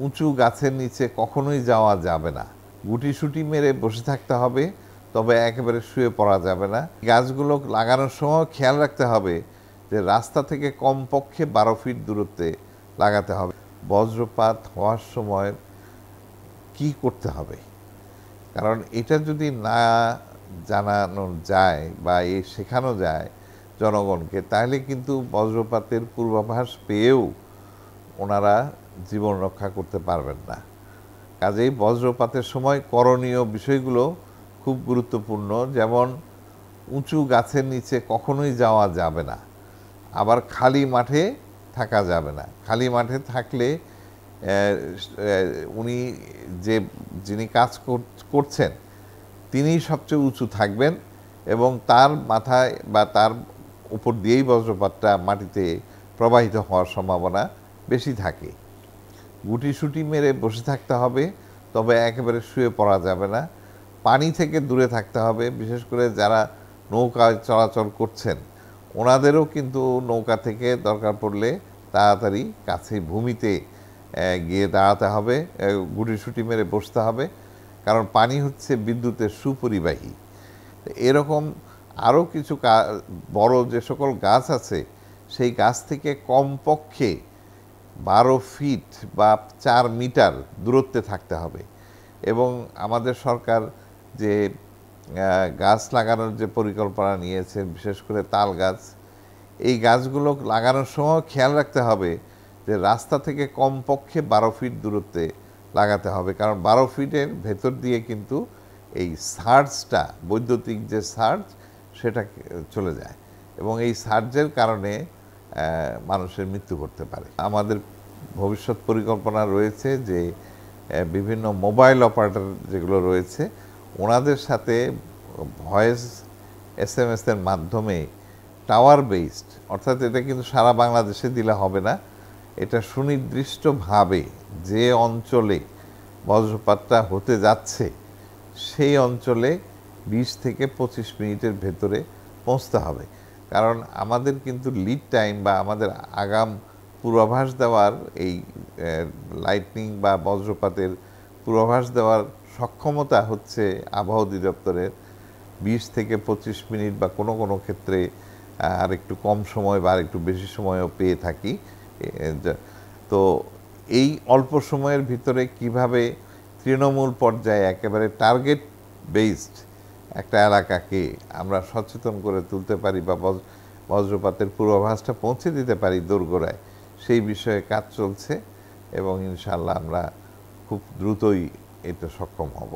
উঁচু গাছের নিচে কখনোই যাওয়া যাবে না। গুটিসুটি মেরে বসে থাকতে হবে, তবে একেবারে শুয়ে পড়া যাবে না। গাছগুলো লাগানোর সময় খেয়াল রাখতে হবে যে রাস্তা থেকে কমপক্ষে 12 ফিট দূরত্বে লাগাতে হবে। বজ্রপাত হওয়ার সময় কি করতে হবে, কারণ এটা যদি না জানানো যায় বা শেখানো যায় জনগণকে, তাহলে কিন্তু বজ্রপাতের পূর্বাভাস পেয়েও ওনারা জীবন রক্ষা করতে পারবেন না। কাজেই বজ্রপাতের সময় করণীয় বিষয়গুলো খুব গুরুত্বপূর্ণ, যেমন উঁচু গাছের নিচে কখনোই যাওয়া যাবে না, আবার খালি মাঠে থাকা যাবে না। খালি মাঠে থাকলে উনি যিনি কাজ করছেন তিনি সবচেয়ে উঁচু থাকবেন এবং তার মাথায় বা তার উপর দিয়েই বজ্রপাতটা মাটিতে প্রবাহিত হওয়ার সম্ভাবনা বেশি থাকে। গুটিসুটি মেরে বসে থাকতে হবে, তবে একেবারে শুয়ে পড়া যাবে না। পানি থেকে দূরে থাকতে হবে, বিশেষ করে যারা নৌকায় চলাচল করছেন ওনাদেরও কিন্তু নৌকা থেকে দরকার পড়লে তাড়াতাড়ি কাছে ভূমিতে গিয়ে দাঁড়াতে হবে, গুটিসুটি মেরে বসতে হবে, কারণ পানি হচ্ছে বিদ্যুতের সুপরিবাহী। এরকম আরও কিছু বড় যে সকল গাছ আছে সেই গাছ থেকে কমপক্ষে 12 ফিট বা 4 মিটার দূরত্বে থাকতে হবে। এবং আমাদের সরকার যে গাছ লাগানোর যে পরিকল্পনা নিয়েছে, বিশেষ করে তাল গাছ, এই গাছগুলো লাগানোর সময় খেয়াল রাখতে হবে যে রাস্তা থেকে কমপক্ষে 12 ফিট দূরত্বে লাগাতে হবে, কারণ 12 ফিটের ভেতর দিয়ে কিন্তু এই সার্জটা, বৈদ্যুতিক যে সার্জ, সেটা চলে যায় এবং এই সার্জের কারণে মানুষের মৃত্যু ঘটতে পারে। আমাদের ভবিষ্যৎ পরিকল্পনা রয়েছে যে বিভিন্ন মোবাইল অপারেটর যেগুলো রয়েছে ওনাদের সাথে ভয়েস SMS এর মাধ্যমে টাওয়ার বেসড, অর্থাৎ এটা কিন্তু সারা বাংলাদেশে দিলে হবে না, এটা সুনির্দিষ্টভাবে যে অঞ্চলে বজ্রপাতটা হতে যাচ্ছে সেই অঞ্চলে 20 থেকে 25 মিনিটের ভেতরে পৌঁছতে হবে। কারণ আমাদের কিন্তু লিড টাইম বা আমাদের আগাম পূর্বাভাস দেওয়ার এই লাইটনিং বা বজ্রপাতের পূর্বাভাস দেওয়ার সক্ষমতা হচ্ছে আবহাওয়া অধিদপ্তরের 20 থেকে 25 মিনিট বা কোনো কোনো ক্ষেত্রে আর একটু কম সময় বা আর একটু বেশি সময়ও পেয়ে থাকি। তো এই অল্প সময়ের ভিতরে কিভাবে তৃণমূল পর্যায়ে একেবারে টার্গেট বেসড একটা এলাকাকে আমরা সচেতন করে তুলতে পারি বা বজ্রপাতের পূর্বাভাসটা পৌঁছে দিতে পারি দোরগোড়ায়, সেই বিষয়ে কাজ চলছে এবং ইনশাআল্লাহ আমরা খুব দ্রুতই এটা সক্ষম হব।